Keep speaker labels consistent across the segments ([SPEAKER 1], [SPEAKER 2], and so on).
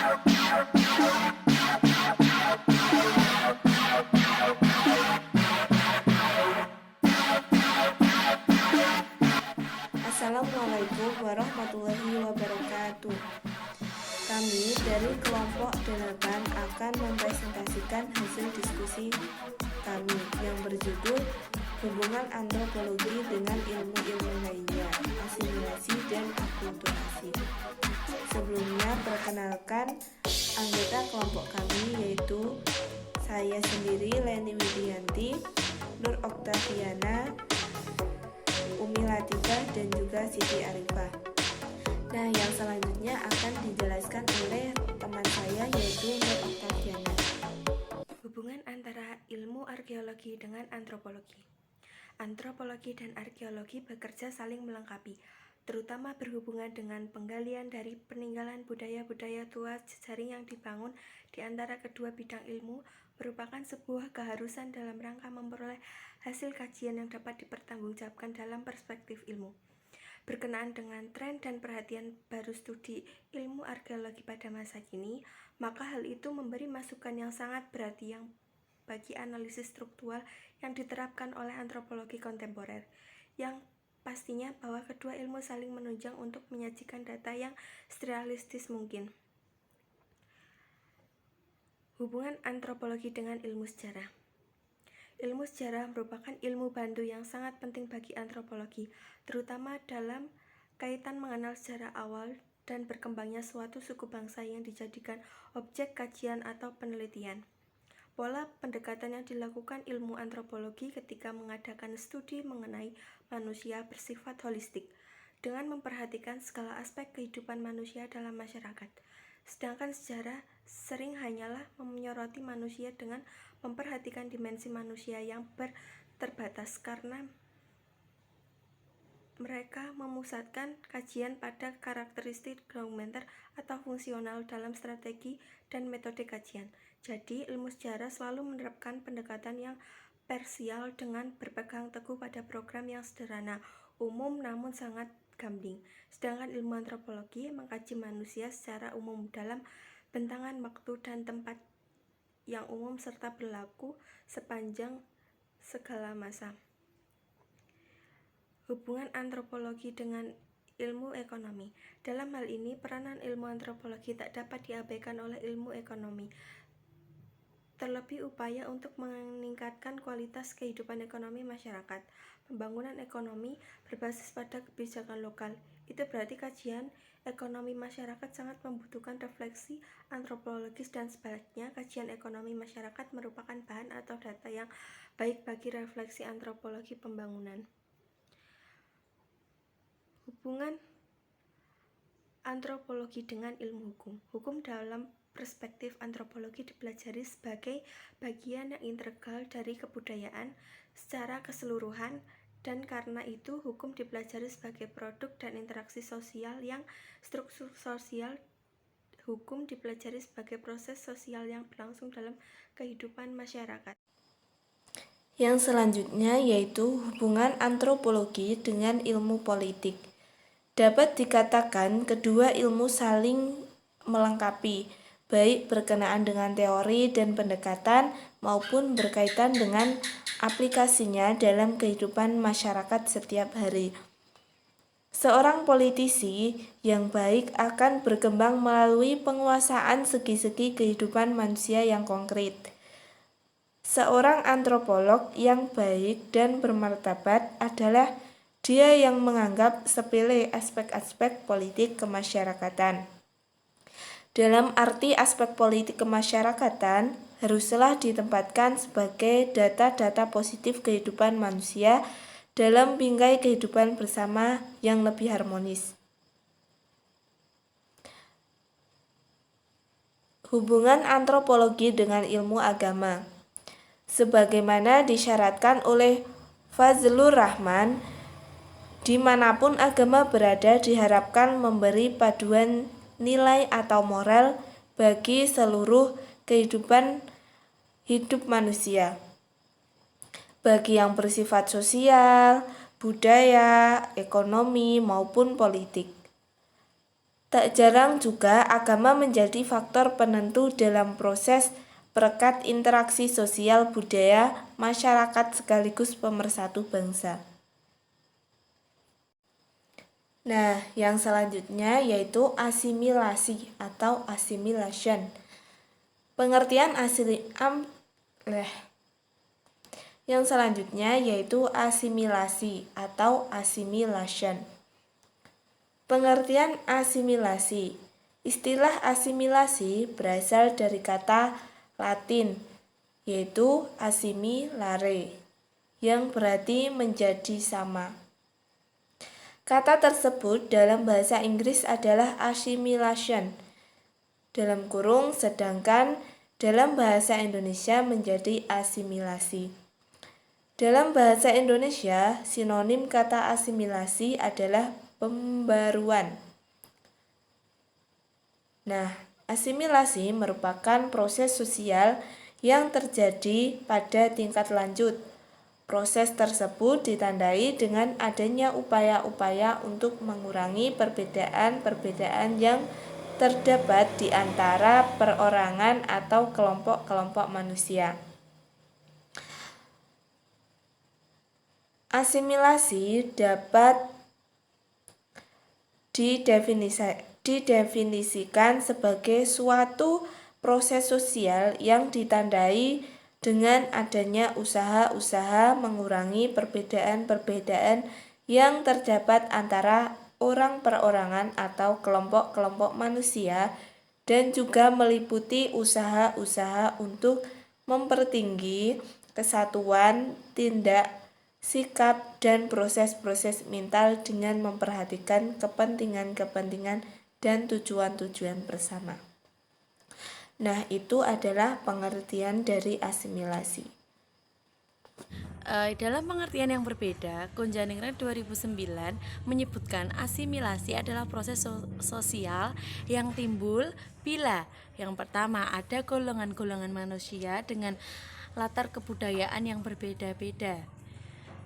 [SPEAKER 1] Assalamualaikum warahmatullahi wabarakatuh. Kami dari kelompok 8 akan mempresentasikan hasil diskusi kami yang berjudul Hubungan Antropologi dengan Ilmu-ilmu Lainnya, Asimilasi dan Akulturasi. Sebelumnya perkenalkan anggota kelompok kami, yaitu saya sendiri, Leni Widianti, Nur Oktaviana, Umi Latifah, dan juga Siti Arifah. Nah, yang selanjutnya akan dijelaskan oleh teman saya, yaitu Nur Oktaviana.
[SPEAKER 2] Hubungan antara ilmu arkeologi dengan antropologi. Antropologi dan arkeologi bekerja saling melengkapi, terutama berhubungan dengan penggalian dari peninggalan budaya-budaya tua. Jejaring yang dibangun di antara kedua bidang ilmu merupakan sebuah keharusan dalam rangka memperoleh hasil kajian yang dapat dipertanggungjawabkan dalam perspektif ilmu. Berkenaan dengan tren dan perhatian baru studi ilmu arkeologi pada masa kini, maka hal itu memberi masukan yang sangat berarti yang bagi analisis struktural yang diterapkan oleh antropologi kontemporer, yang pastinya bahwa kedua ilmu saling menunjang untuk menyajikan data yang realistis mungkin. Hubungan antropologi dengan ilmu sejarah. Ilmu sejarah merupakan ilmu bantu yang sangat penting bagi antropologi, terutama dalam kaitan mengenal sejarah awal dan berkembangnya suatu suku bangsa yang dijadikan objek kajian atau penelitian. Pola pendekatan yang dilakukan ilmu antropologi ketika mengadakan studi mengenai manusia bersifat holistik, dengan memperhatikan segala aspek kehidupan manusia dalam masyarakat. Sedangkan sejarah sering hanyalah menyoroti manusia dengan memperhatikan dimensi manusia yang terbatas, karena mereka memusatkan kajian pada karakteristik dokumenter atau fungsional dalam strategi dan metode kajian. Jadi, ilmu sejarah selalu menerapkan pendekatan yang parsial dengan berpegang teguh pada program yang sederhana, umum namun sangat gambling. Sedangkan ilmu antropologi mengkaji manusia secara umum dalam bentangan waktu dan tempat yang umum serta berlaku sepanjang segala masa. Hubungan antropologi dengan ilmu ekonomi. Dalam hal ini, peranan ilmu antropologi tak dapat diabaikan oleh ilmu ekonomi. Terlebih upaya untuk meningkatkan kualitas kehidupan ekonomi masyarakat. Pembangunan ekonomi berbasis pada kebijakan lokal. Itu berarti kajian ekonomi masyarakat sangat membutuhkan refleksi antropologis, dan sebaliknya kajian ekonomi masyarakat merupakan bahan atau data yang baik bagi refleksi antropologi pembangunan. Hubungan antropologi dengan ilmu hukum. Hukum dalam perspektif antropologi dipelajari sebagai bagian yang integral dari kebudayaan secara keseluruhan, dan karena itu hukum dipelajari sebagai produk dan interaksi sosial yang struktur sosial. Hukum dipelajari sebagai proses sosial yang berlangsung dalam kehidupan masyarakat.
[SPEAKER 1] Yang selanjutnya yaitu hubungan antropologi dengan ilmu politik. Dapat dikatakan kedua ilmu saling melengkapi, baik berkenaan dengan teori dan pendekatan maupun berkaitan dengan aplikasinya dalam kehidupan masyarakat setiap hari. Seorang politisi yang baik akan berkembang melalui penguasaan segi-segi kehidupan manusia yang konkret. Seorang antropolog yang baik dan bermartabat adalah dia yang menganggap sepele aspek-aspek politik kemasyarakatan. Dalam arti aspek politik kemasyarakatan haruslah ditempatkan sebagai data-data positif kehidupan manusia dalam bingkai kehidupan bersama yang lebih harmonis. Hubungan antropologi dengan ilmu agama. Sebagaimana disyaratkan oleh Fazlur Rahman, dimanapun agama berada diharapkan memberi paduan nilai atau moral bagi seluruh kehidupan hidup manusia, bagi yang bersifat sosial, budaya, ekonomi, maupun politik. Tak jarang juga agama menjadi faktor penentu dalam proses perekat interaksi sosial budaya masyarakat sekaligus pemersatu bangsa. Nah, yang selanjutnya yaitu asimilasi atau assimilation. Pengertian Yang selanjutnya yaitu asimilasi atau assimilation. Pengertian asimilasi. Istilah asimilasi berasal dari kata Latin yaitu assimilare yang berarti menjadi sama. Kata tersebut dalam bahasa Inggris adalah assimilation sedangkan dalam bahasa Indonesia menjadi asimilasi. Dalam bahasa Indonesia, sinonim kata asimilasi adalah pembaruan. Nah, asimilasi merupakan proses sosial yang terjadi pada tingkat lanjut. Proses tersebut ditandai dengan adanya upaya-upaya untuk mengurangi perbedaan-perbedaan yang terdapat di antara perorangan atau kelompok-kelompok manusia. Asimilasi dapat didefinisikan sebagai suatu proses sosial yang ditandai dengan adanya usaha-usaha mengurangi perbedaan-perbedaan yang terdapat antara orang perorangan atau kelompok-kelompok manusia dan juga meliputi usaha-usaha untuk mempertinggi kesatuan, tindak, sikap, dan proses-proses mental dengan memperhatikan kepentingan-kepentingan dan tujuan-tujuan bersama. Nah, itu adalah pengertian dari asimilasi.
[SPEAKER 3] Dalam pengertian yang berbeda, Konjaningrat 2009 menyebutkan asimilasi adalah proses sosial yang timbul bila yang pertama ada golongan-golongan manusia dengan latar kebudayaan yang berbeda-beda.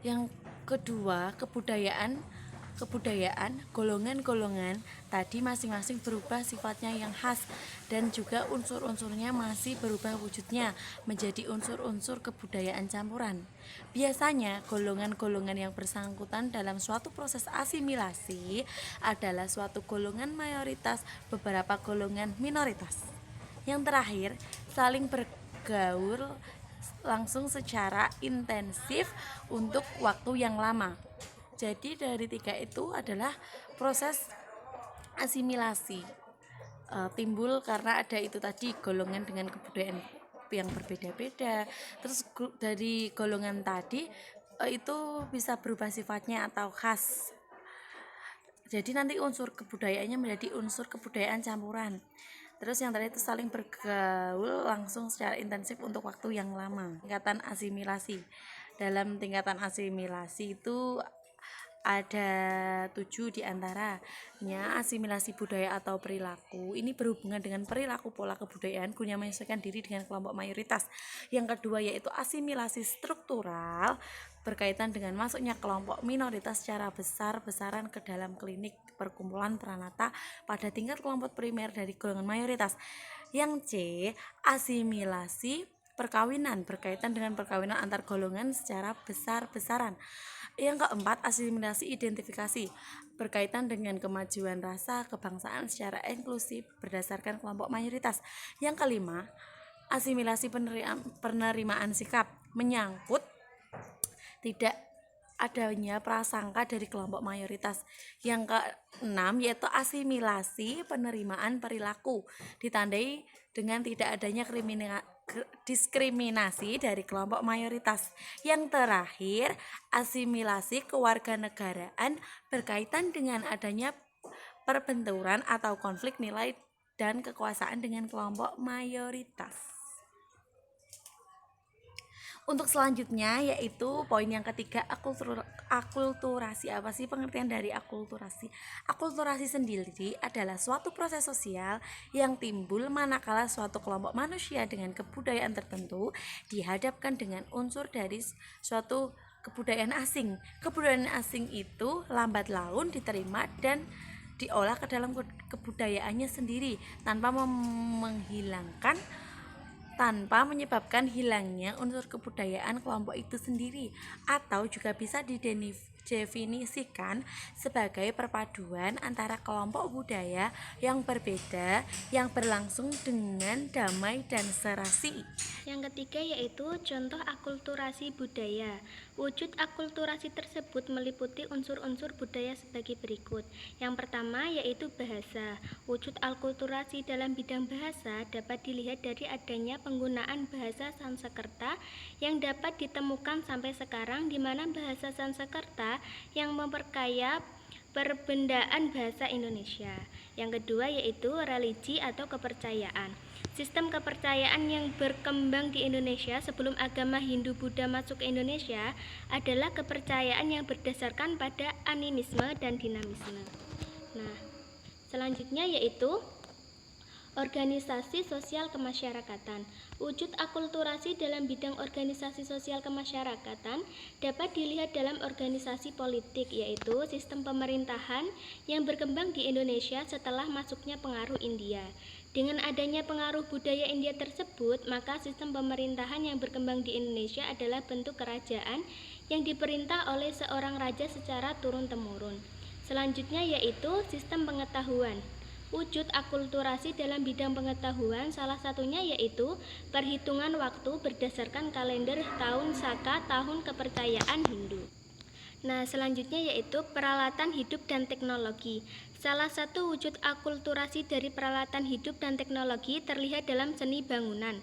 [SPEAKER 3] Yang kedua, kebudayaan golongan-golongan tadi masing-masing berubah sifatnya yang khas dan juga unsur-unsurnya masih berubah wujudnya menjadi unsur-unsur kebudayaan campuran. Biasanya golongan-golongan yang bersangkutan dalam suatu proses asimilasi adalah suatu golongan mayoritas, beberapa golongan minoritas. Yang terakhir, saling bergaul langsung secara intensif untuk waktu yang lama. Jadi dari tiga itu adalah proses asimilasi timbul karena ada itu tadi golongan dengan kebudayaan yang berbeda-beda. Terus dari golongan tadi itu bisa berubah sifatnya atau khas. Jadi nanti unsur kebudayaannya menjadi unsur kebudayaan campuran. Terus yang tadi itu saling bergaul langsung secara intensif untuk waktu yang lama. Tingkatan asimilasi. Dalam tingkatan asimilasi itu ada 7 diantaranya. Asimilasi budaya atau perilaku, ini berhubungan dengan perilaku pola kebudayaan guna menyesuaikan diri dengan kelompok mayoritas. Yang kedua yaitu asimilasi struktural, berkaitan dengan masuknya kelompok minoritas secara besar-besaran ke dalam klinik perkumpulan peranata pada tingkat kelompok primer dari golongan mayoritas. Yang C, asimilasi perkawinan, berkaitan dengan perkawinan antar golongan secara besar-besaran. Yang keempat, asimilasi identifikasi, berkaitan dengan kemajuan rasa kebangsaan secara inklusif berdasarkan kelompok mayoritas. Yang kelima, asimilasi penerimaan sikap, menyangkut tidak adanya prasangka dari kelompok mayoritas. Yang keenam yaitu asimilasi penerimaan perilaku, ditandai dengan tidak adanya diskriminasi dari kelompok mayoritas. Yang terakhir, asimilasi kewarganegaraan, berkaitan dengan adanya perbenturan atau konflik nilai dan kekuasaan dengan kelompok mayoritas. Untuk selanjutnya yaitu poin yang ketiga, akulturasi. Apa sih pengertian dari akulturasi? Akulturasi sendiri adalah suatu proses sosial yang timbul manakala suatu kelompok manusia dengan kebudayaan tertentu dihadapkan dengan unsur dari suatu kebudayaan asing. Kebudayaan asing itu lambat laun diterima dan diolah ke dalam kebudayaannya sendiri tanpa menyebabkan hilangnya unsur kebudayaan kelompok itu sendiri, atau juga bisa didefinisikan sebagai perpaduan antara kelompok budaya yang berbeda yang berlangsung dengan damai dan serasi.
[SPEAKER 4] Yang ketiga yaitu contoh akulturasi budaya. Wujud akulturasi tersebut meliputi unsur-unsur budaya sebagai berikut. Yang pertama yaitu bahasa. Wujud akulturasi dalam bidang bahasa dapat dilihat dari adanya penggunaan bahasa Sanskerta yang dapat ditemukan sampai sekarang, di mana bahasa Sanskerta yang memperkaya perbendaan bahasa Indonesia. Yang kedua yaitu religi atau kepercayaan. Sistem kepercayaan yang berkembang di Indonesia sebelum agama Hindu-Buddha masuk ke Indonesia adalah kepercayaan yang berdasarkan pada animisme dan dinamisme. Nah, selanjutnya yaitu organisasi sosial kemasyarakatan. Wujud akulturasi dalam bidang organisasi sosial kemasyarakatan dapat dilihat dalam organisasi politik, yaitu sistem pemerintahan yang berkembang di Indonesia setelah masuknya pengaruh India. Dengan adanya pengaruh budaya India tersebut, maka sistem pemerintahan yang berkembang di Indonesia adalah bentuk kerajaan yang diperintah oleh seorang raja secara turun-temurun. Selanjutnya yaitu sistem pengetahuan. Wujud akulturasi dalam bidang pengetahuan salah satunya yaitu perhitungan waktu berdasarkan kalender tahun Saka, tahun kepercayaan Hindu. Nah, selanjutnya yaitu peralatan hidup dan teknologi. Salah satu wujud akulturasi dari peralatan hidup dan teknologi terlihat dalam seni bangunan.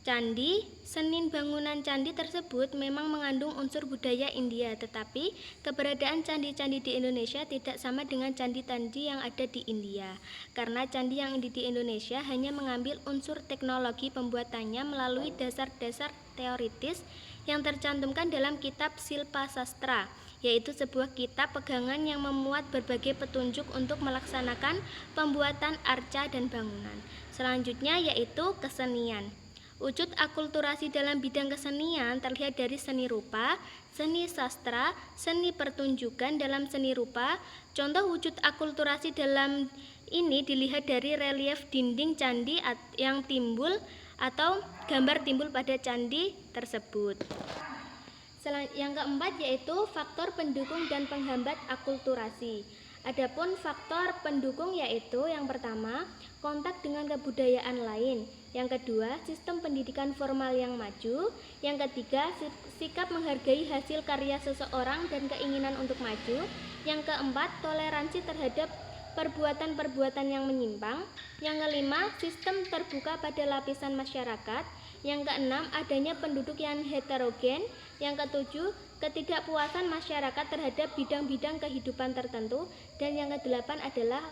[SPEAKER 4] Candi, seni bangunan candi tersebut memang mengandung unsur budaya India, tetapi keberadaan candi-candi di Indonesia tidak sama dengan candi-candi yang ada di India. Karena candi yang ada di Indonesia hanya mengambil unsur teknologi pembuatannya melalui dasar-dasar teoritis yang tercantumkan dalam kitab Silpa Sastra, yaitu sebuah kitab pegangan yang memuat berbagai petunjuk untuk melaksanakan pembuatan arca dan bangunan. Selanjutnya yaitu kesenian. Wujud akulturasi dalam bidang kesenian terlihat dari seni rupa, seni sastra, seni pertunjukan. Dalam seni rupa, contoh wujud akulturasi dalam ini dilihat dari relief dinding candi yang timbul atau gambar timbul pada candi tersebut. Yang keempat yaitu faktor pendukung dan penghambat akulturasi. Adapun faktor pendukung yaitu yang pertama, kontak dengan kebudayaan lain. Yang kedua, sistem pendidikan formal yang maju. Yang ketiga, sikap menghargai hasil karya seseorang dan keinginan untuk maju. Yang keempat, toleransi terhadap perbuatan-perbuatan yang menyimpang. Yang kelima, sistem terbuka pada lapisan masyarakat. Yang keenam, adanya penduduk yang heterogen. Yang ketujuh, ketidakpuasan masyarakat terhadap bidang-bidang kehidupan tertentu. Dan yang kedelapan adalah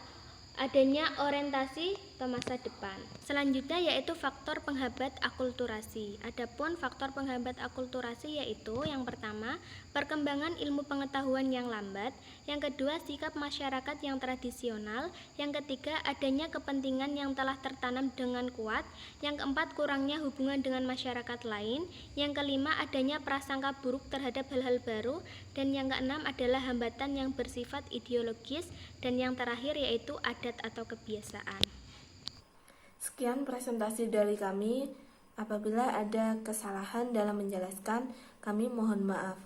[SPEAKER 4] adanya orientasi ke masa depan. Selanjutnya yaitu faktor penghambat akulturasi. Adapun faktor penghambat akulturasi yaitu yang pertama, perkembangan ilmu pengetahuan yang lambat. Yang kedua, sikap masyarakat yang tradisional. Yang ketiga, adanya kepentingan yang telah tertanam dengan kuat. Yang keempat, kurangnya hubungan dengan masyarakat lain. Yang kelima, adanya prasangka buruk terhadap hal-hal baru. Dan yang keenam adalah hambatan yang bersifat ideologis. Dan yang terakhir yaitu adat atau kebiasaan.
[SPEAKER 1] Sekian presentasi dari kami. Apabila ada kesalahan dalam menjelaskan, kami mohon maaf.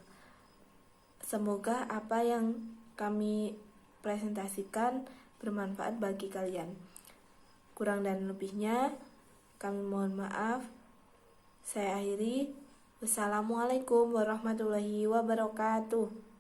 [SPEAKER 1] Semoga apa yang kami presentasikan bermanfaat bagi kalian. Kurang dan lebihnya, kami mohon maaf. Saya akhiri. Wassalamualaikum warahmatullahi wabarakatuh.